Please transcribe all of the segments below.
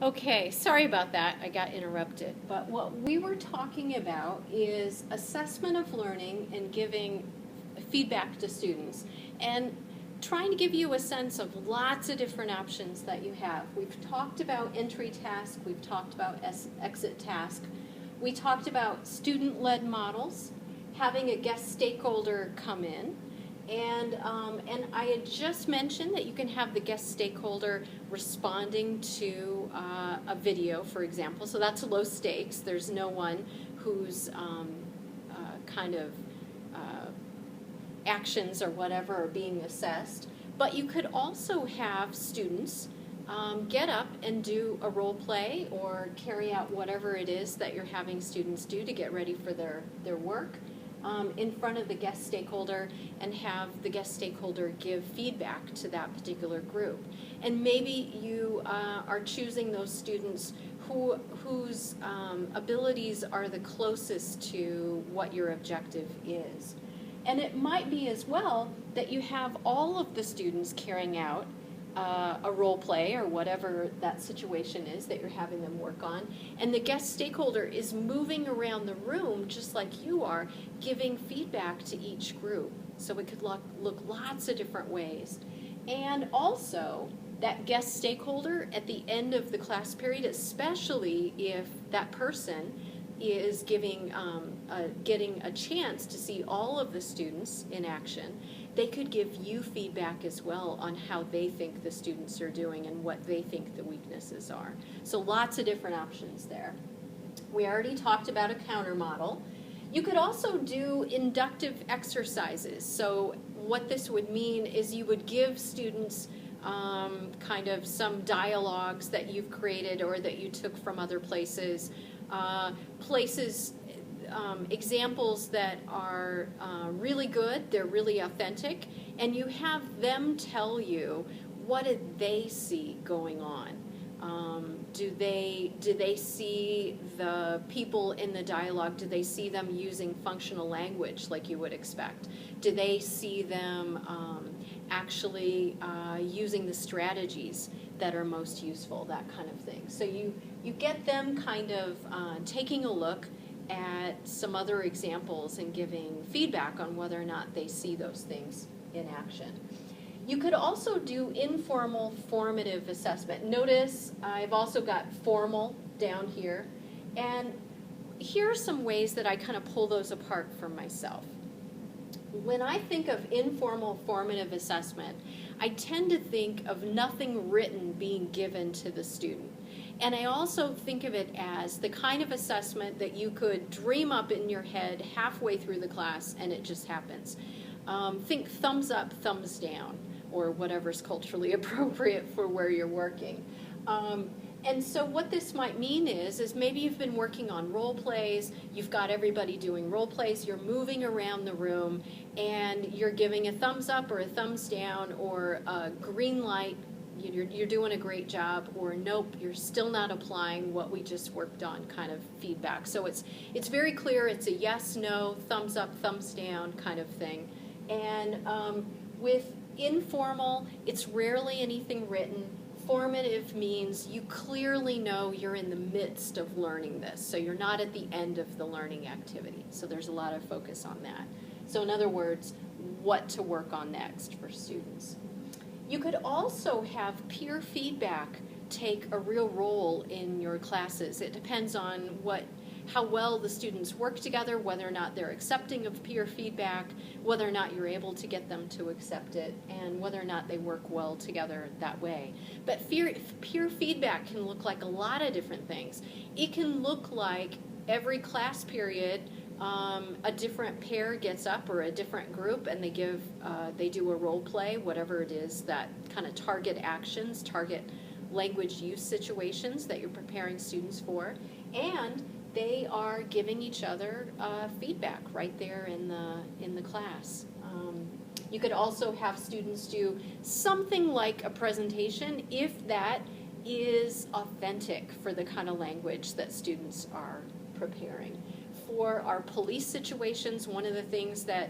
Okay, sorry about that. I got interrupted. But what we were talking about is assessment of learning and giving feedback to students and trying to give you a sense of lots of different options that you have. We've talked about entry task, we've talked about exit task, we talked about student-led models, having a guest stakeholder come in, and I had just mentioned that you can have the guest stakeholder responding to a video, for example. So that's low stakes. There's no one whose kind of actions or whatever are being assessed. But you could also have students get up and do a role play or carry out whatever it is that you're having students do to get ready for their work. In front of the guest stakeholder and have the guest stakeholder give feedback to that particular group. And maybe you are choosing those students whose abilities are the closest to what your objective is. And it might be as well that you have all of the students carrying out a role play or whatever that situation is that you're having them work on, and the guest stakeholder is moving around the room just like you are, giving feedback to each group. So it could look lots of different ways. And also, that guest stakeholder at the end of the class period, especially if that person is getting a chance to see all of the students in action, they could give you feedback as well on how they think the students are doing and what they think the weaknesses are. So lots of different options there. We already talked about a counter model. You could also do inductive exercises. So what this would mean is you would give students kind of some dialogues that you've created or that you took from other places, examples that are really good, they're really authentic, and you have them tell you what did they see going on. Do they see the people in the dialogue, do they see them using functional language like you would expect? Do they see them actually using the strategies that are most useful, that kind of thing. So you get them kind of taking a look at some other examples and giving feedback on whether or not they see those things in action. You could also do informal formative assessment. Notice I've also got formal down here, and here are some ways that I kind of pull those apart for myself. When I think of informal formative assessment, I tend to think of nothing written being given to the student. And I also think of it as the kind of assessment that you could dream up in your head halfway through the class and it just happens. Think thumbs up, thumbs down, or whatever's culturally appropriate for where you're working. And so what this might mean is maybe you've been working on role plays, you've got everybody doing role plays, you're moving around the room, and you're giving a thumbs up or a thumbs down or a green light, you're doing a great job, or nope, you're still not applying what we just worked on kind of feedback. So it's very clear, it's a yes, no, thumbs up, thumbs down kind of thing. And with informal, it's rarely anything written. Formative means you clearly know you're in the midst of learning this, so you're not at the end of the learning activity. So there's a lot of focus on that. So in other words, what to work on next for students. You could also have peer feedback take a real role in your classes. It depends on how well the students work together, whether or not they're accepting of peer feedback, whether or not you're able to get them to accept it, and whether or not they work well together that way. But peer feedback can look like a lot of different things. It can look like every class period, a different pair gets up or a different group and they do a role play, whatever it is that kind of target actions, target language use situations that you're preparing students for, and they are giving each other feedback right there in the class. You could also have students do something like a presentation if that is authentic for the kind of language that students are preparing. For our police situations, one of the things that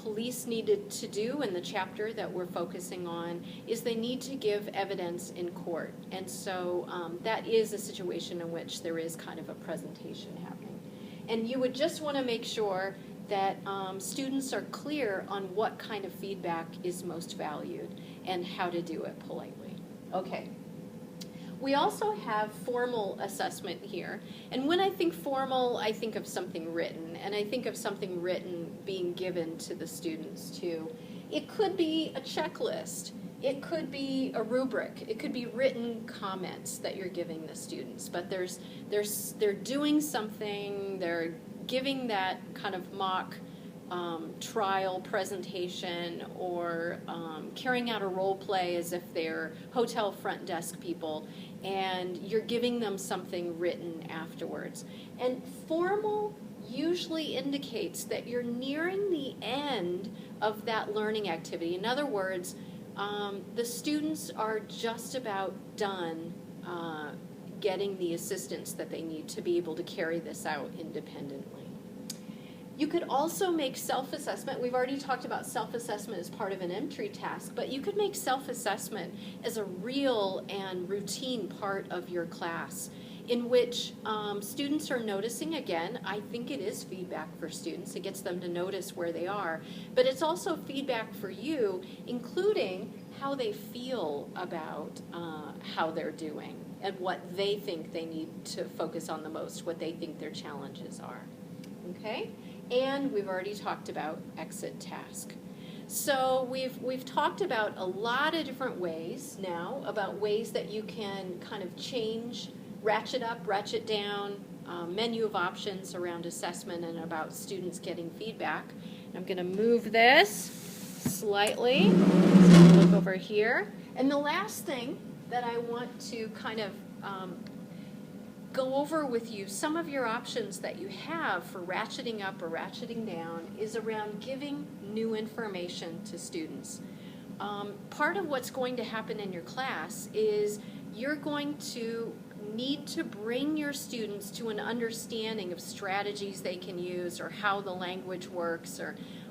police needed to do in the chapter that we're focusing on is they need to give evidence in court. And so that is a situation in which there is kind of a presentation happening. And you would just want to make sure that students are clear on what kind of feedback is most valued and how to do it politely. Okay. We also have formal assessment here. And when I think formal, I think of something written. And I think of something written being given to the students too. It could be a checklist. It could be a rubric. It could be written comments that you're giving the students. But they're doing something. They're giving that kind of mock trial presentation, or carrying out a role play as if they're hotel front desk people, and you're giving them something written afterwards. And formal usually indicates that you're nearing the end of that learning activity. In other words, the students are just about done getting the assistance that they need to be able to carry this out independently. You could also make self-assessment. We've already talked about self-assessment as part of an entry task, but you could make self-assessment as a real and routine part of your class, in which students are noticing. Again, I think it is feedback for students. It gets them to notice where they are, but it's also feedback for you, including how they feel about how they're doing and what they think they need to focus on the most, what they think their challenges are. Okay? And we've already talked about exit task. So we've talked about a lot of different ways now, about ways that you can kind of change, ratchet up, ratchet down, menu of options around assessment, and about students getting feedback. I'm going to move this slightly. So look over here. And the last thing that I want to kind of go over with you, some of your options that you have for ratcheting up or ratcheting down, is around giving new information to students. Part of what's going to happen in your class is you're going to need to bring your students to an understanding of strategies they can use, or how the language works,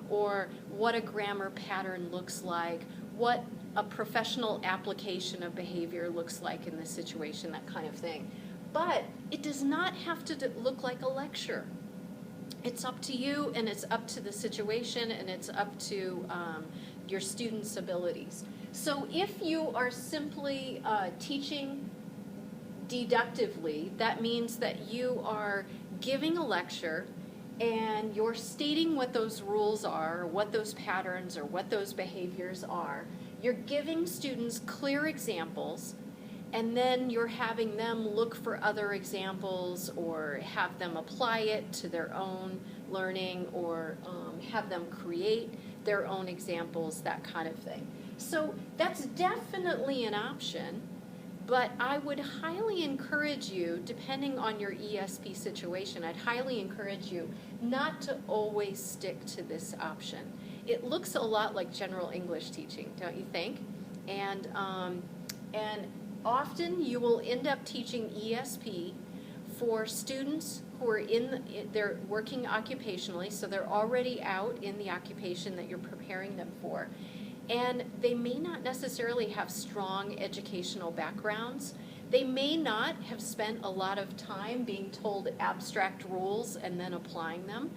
or what a grammar pattern looks like, what a professional application of behavior looks like in this situation, that kind of thing. But it does not have to look like a lecture. It's up to you, and it's up to the situation, and it's up to your students' abilities. So if you are simply teaching deductively, that means that you are giving a lecture and you're stating what those rules are, or what those patterns or what those behaviors are. You're giving students clear examples, and then you're having them look for other examples, or have them apply it to their own learning, or have them create their own examples, that kind of thing. So that's definitely an option, but I would highly encourage you, depending on your ESP situation, I'd highly encourage you not to always stick to this option. It looks a lot like general English teaching, don't you think? And often you will end up teaching ESP for students who are they're working occupationally, so they're already out in the occupation that you're preparing them for. And they may not necessarily have strong educational backgrounds. They may not have spent a lot of time being told abstract rules and then applying them.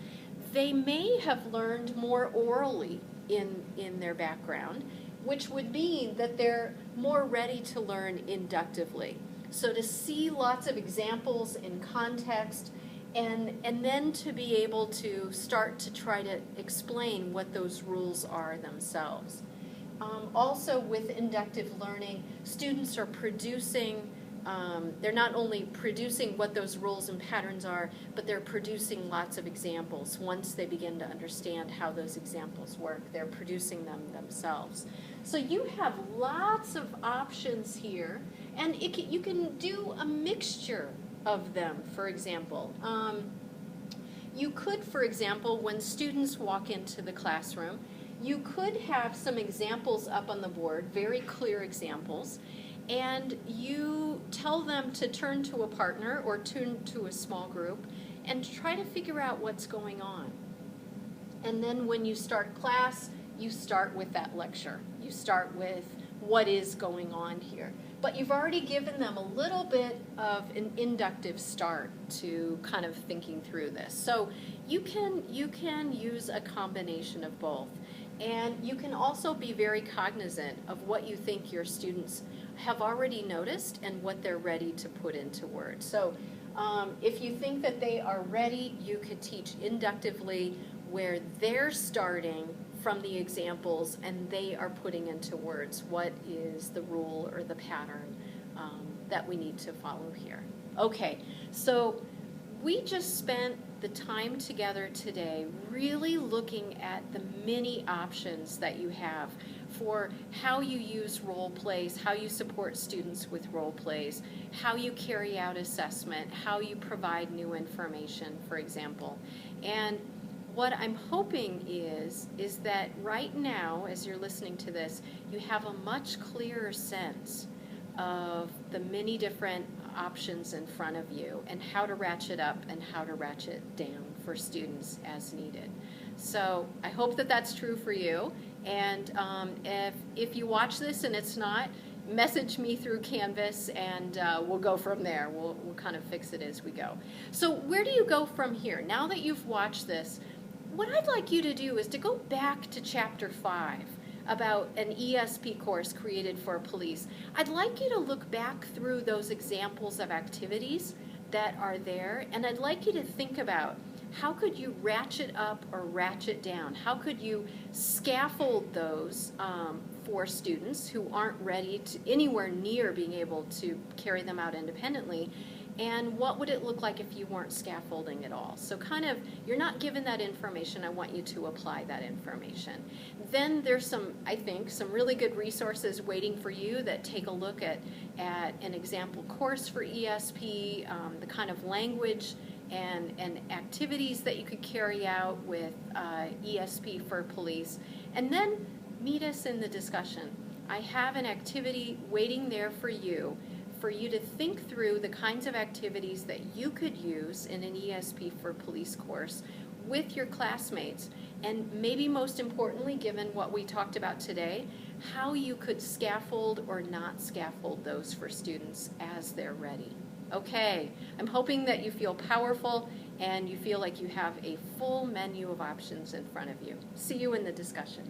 They may have learned more orally in their background, which would mean that they're more ready to learn inductively. So to see lots of examples in context, and then to be able to start to try to explain what those rules are themselves. Also with inductive learning, students are producing, they're not only producing what those rules and patterns are, but they're producing lots of examples. Once they begin to understand how those examples work, they're producing them themselves. So you have lots of options here, and you can do a mixture of them, for example. You could, for example, when students walk into the classroom, you could have some examples up on the board, very clear examples, and you tell them to turn to a partner or turn to a small group and try to figure out what's going on. And then when you start class, you start with that lecture. You start with what is going on here. But you've already given them a little bit of an inductive start to kind of thinking through this. So you can use a combination of both. And you can also be very cognizant of what you think your students have already noticed and what they're ready to put into words. So if you think that they are ready, you could teach inductively where they're starting from the examples and they are putting into words what is the rule or the pattern that we need to follow here. Okay, so we just spent the time together today really looking at the many options that you have for how you use role plays, how you support students with role plays, how you carry out assessment, how you provide new information, for example. And what I'm hoping is that right now, as you're listening to this, you have a much clearer sense of the many different options in front of you and how to ratchet up and how to ratchet down for students as needed. So I hope that that's true for you. And if you watch this and it's not, message me through Canvas and we'll go from there. We'll kind of fix it as we go. So where do you go from here? Now that you've watched this, what I'd like you to do is to go back to Chapter 5 about an ESP course created for police. I'd like you to look back through those examples of activities that are there, and I'd like you to think about how could you ratchet up or ratchet down? How could you scaffold those for students who aren't ready to anywhere near being able to carry them out independently? And what would it look like if you weren't scaffolding at all? So kind of, you're not given that information, I want you to apply that information. Then there's some, I think, some really good resources waiting for you that take a look at an example course for ESP, the kind of language and activities that you could carry out with ESP for police. And then meet us in the discussion. I have an activity waiting there for you to think through the kinds of activities that you could use in an ESP for police course with your classmates, and maybe most importantly, given what we talked about today, how you could scaffold or not scaffold those for students as they're ready. Okay, I'm hoping that you feel powerful and you feel like you have a full menu of options in front of you. See you in the discussion.